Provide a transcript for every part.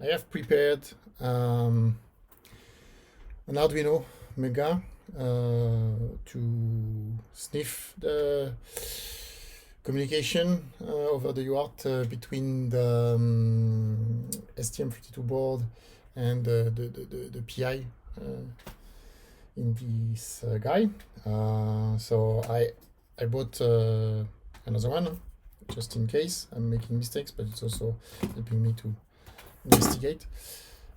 I have prepared an Arduino Mega to sniff the communication over the UART between the STM32 board and the PI in this guy. So I bought another one just in case I'm making mistakes, but it's also helping me to investigate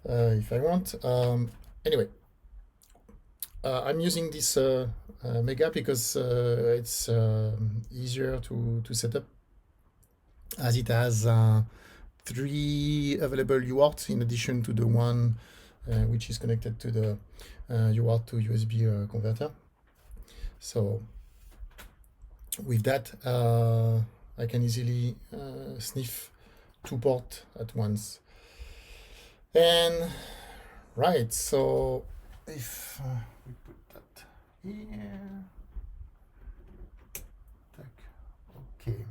if I want. Anyway, I'm using this Mega because it's easier to set up, as it has 3 available UARTs in addition to the one which is connected to the UART to USB converter. So with that, I can easily sniff 2 ports at once. And right, so if we put that here, okay.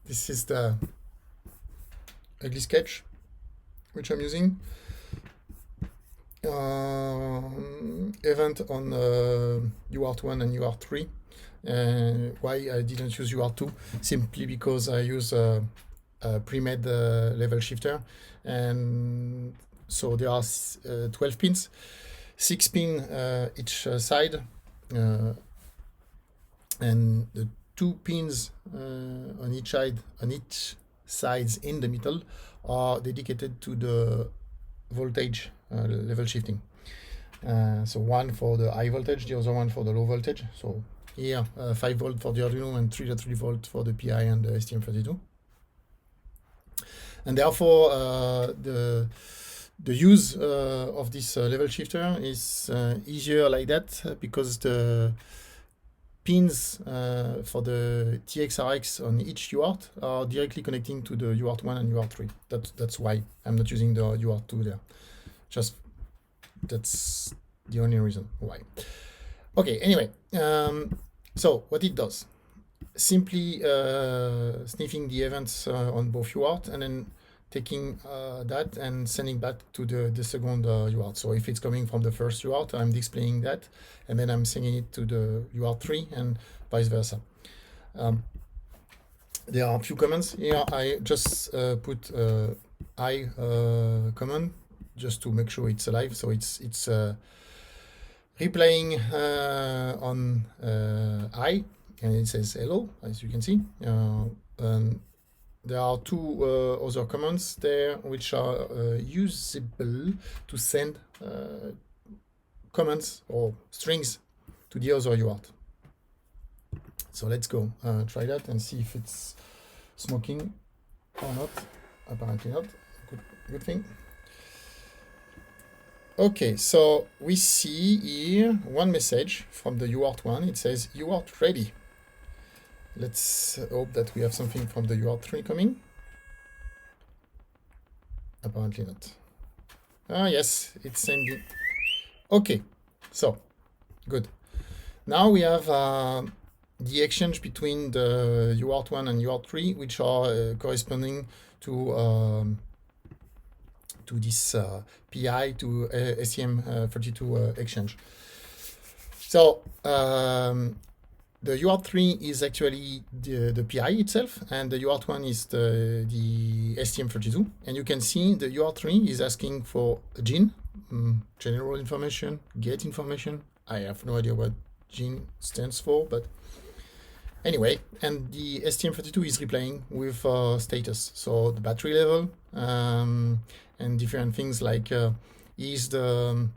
This is the ugly sketch which I'm using. Event on UART1 and UART3. Why I didn't use UART2? Simply because I use a pre-made level shifter, and so there are 12 pins, 6 pins each side, and the 2 pins on each sides in the middle are dedicated to the voltage level shifting. So one for the high voltage, the other one for the low voltage. So here 5 volt for the Arduino and 3.3 volt for the PI and the STM32. And therefore the use of this level shifter is easier like that, because the pins for the TXRX on each UART are directly connecting to the UART1 and UART3. That's why I'm not using the UART2 there. Just that's the only reason why. Okay, anyway, so what it does, simply sniffing the events on both UART and then taking that and sending back to the second UART. So if it's coming from the first UART, I'm displaying that, and then I'm sending it to the UART3 and vice versa. There are a few commands here. I just put I command just to make sure it's alive. So it's replaying on I, and it says hello, as you can see. And there are 2 other commands there which are usable to send commands or strings to the other UART. So let's go try that and see if it's smoking or not. Apparently not. Good thing. Okay, so we see here one message from the UART1. It says UART ready. Let's hope that we have something from the UART3 coming. Apparently not. Ah, yes, it's sending. Okay, so good. Now we have the exchange between the UART1 and UART3, which are corresponding to this PI to STM32 exchange. So the UART3 is actually the PI itself, and the UART1 is the STM32. And you can see the UART3 is asking for a GIN, general information, get information. I have no idea what GIN stands for, but anyway. And the STM32 is replying with status, so the battery level, and different things like is the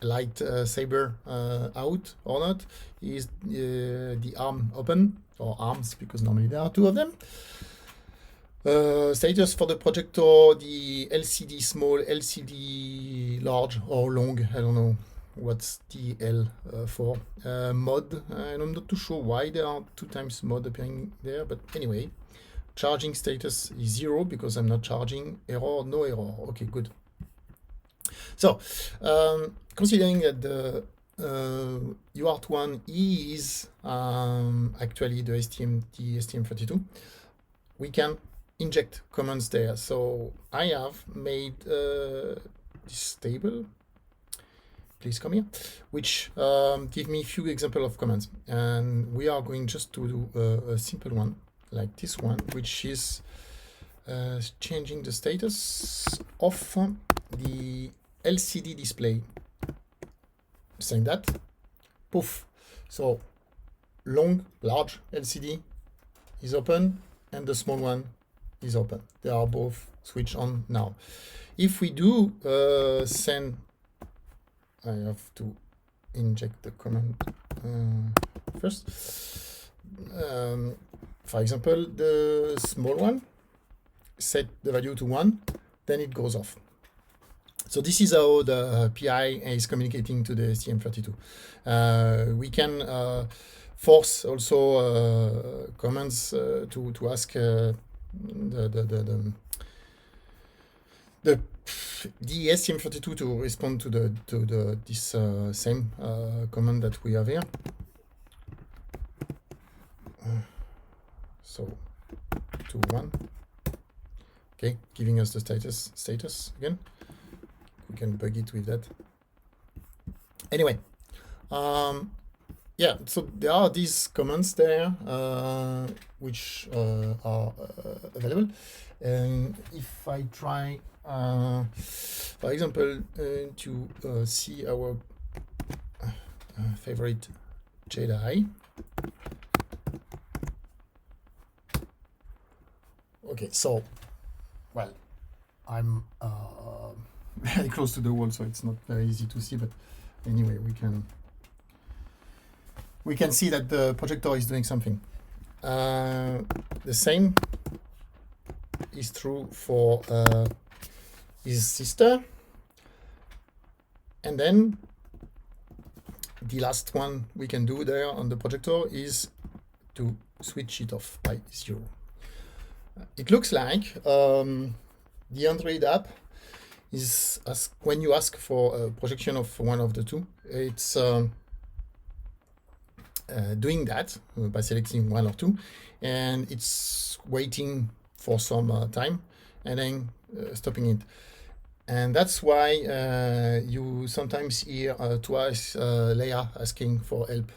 light saber out or not, is the arm open, or arms, because normally there are 2 of them. Status for the projector, the LCD small, LCD large or long, I don't know what's the L for. Mod, and I'm not too sure why there are 2 times mod appearing there, but anyway. Charging status is 0 because I'm not charging. Error, no error. Okay, good. So considering that the UART1 is actually the STM32, we can inject commands there. So I have made this table. Please come here, which give me a few examples of commands, and we are going just to do a simple one like this one, which is changing the status of the LCD display. Saying that, poof. So large LCD is open and the small one is open. They are both switched on now. If we do send, I have to inject the command first. For example, the small one, set the value to 1, then it goes off. So this is how the PI is communicating to the STM32. We can force also commands to ask the STM32 to respond to this same command that we have here. So 2 1. Okay, giving us the status again. We can bug it with that. Anyway, yeah, so there are these commands there which are available. And if I try, for example, to see our favorite Jedi. Okay, so, well, I'm very close to the wall, so it's not very easy to see, but anyway, we can see that the projector is doing something. The same is true for his sister. And then the last one we can do there on the projector is to switch it off by 0. It looks like the Android app is, when you ask for a projection of one of the two, it's doing that by selecting 1 or 2, and it's waiting for some time and then stopping it. And that's why you sometimes hear twice Leia asking for help,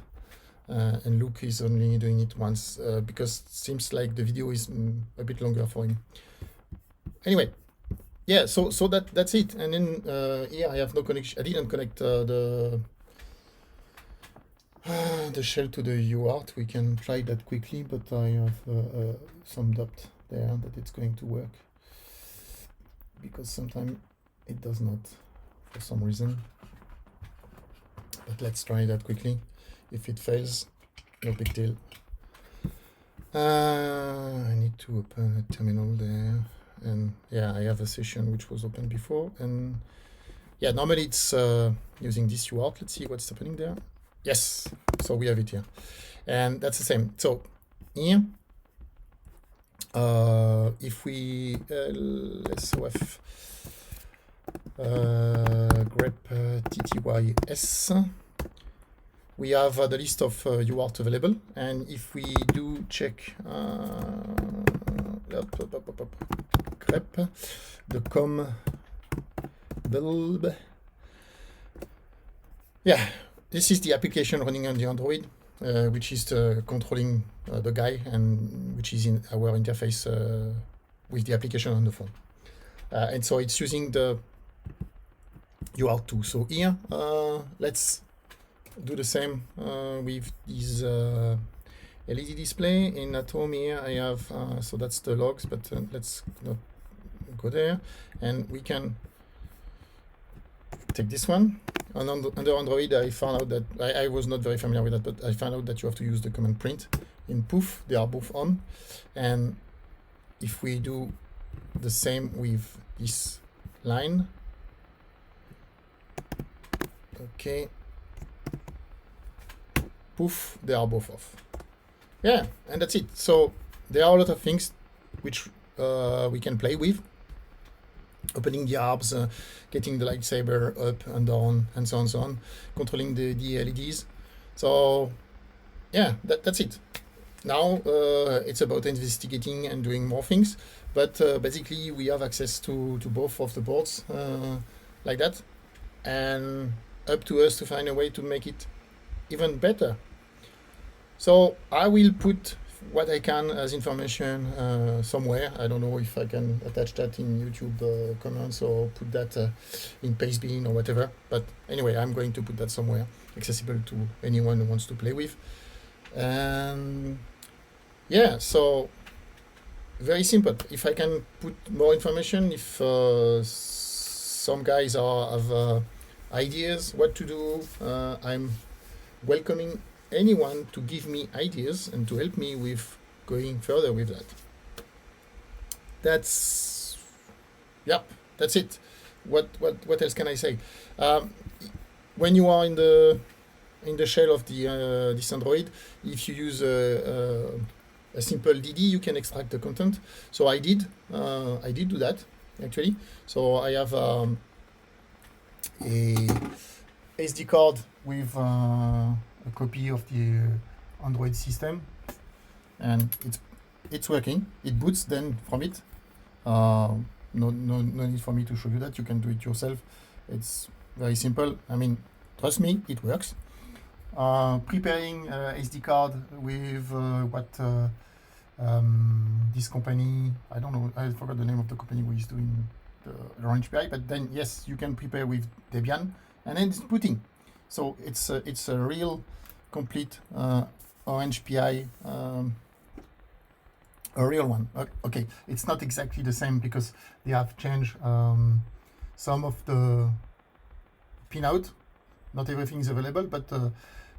and Luke is only doing it once because it seems like the video is a bit longer for him. Anyway, yeah, so that's it. And then here I have no connection. I didn't connect the shell to the UART. We can try that quickly, but I have some doubt there that it's going to work, because sometimes it does not for some reason. But let's try that quickly. If it fails, no big deal. I need to open a terminal there, and yeah, I have a session which was open before, and yeah, normally it's using this UART. Let's see what's happening there. Yes, so we have it here, and that's the same. So here, if we let's have grep ttys, we have the list of UART available, and if we do check grep the com bulb, yeah, this is the application running on the Android, which is controlling the guy, and which is in our interface with the application on the phone. And so it's using the UART2. So here, let's do the same with this LED display. In at home here, I have, so that's the logs, but let's not go there. And we can take this one. And under Android, I found out that I was not very familiar with that, but I found out that you have to use the command print. In poof, they are both on. And if we do the same with this line, okay, poof, they are both off. Yeah, and that's it. So there are a lot of things which we can play with. Opening the arbs, getting the lightsaber up and down, and so on and so on, controlling the LEDs. So yeah, that's it. Now it's about investigating and doing more things. but basically we have access to both of the boards like that, and up to us to find a way to make it even better. So I will put what I can as information somewhere. I don't know if I can attach that in YouTube comments or put that in Pastebin or whatever. But anyway, I'm going to put that somewhere accessible to anyone who wants to play with. And yeah, so very simple. If I can put more information, if some guys have ideas what to do, I'm welcoming anyone to give me ideas and to help me with going further with that. That's it. What else can I say? When you are in the shell of this Android, if you use a simple DD, you can extract the content. So I did do that actually. So I have a SD card with a copy of the Android system, and it's working. It boots then from it. No need for me to show you that. You can do it yourself. It's very simple. I mean, trust me, it works. Preparing SD card with this company, I don't know, I forgot the name of the company who is doing the Orange PI, but then yes, you can prepare with Debian, and then it's booting. So it's a real complete Orange PI, a real one. Okay, it's not exactly the same because they have changed some of the pinout. Not everything is available, but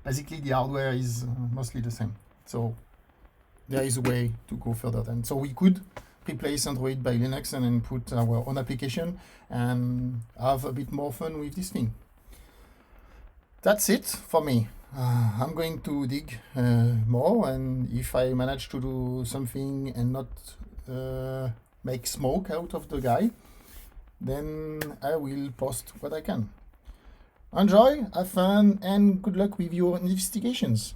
basically the hardware is mostly the same. So there is a way to go further then. So we could replace Android by Linux and then put our own application and have a bit more fun with this thing. That's it for me. I'm going to dig more, and if I manage to do something and not make smoke out of the guy, then I will post what I can. Enjoy, have fun, and good luck with your investigations.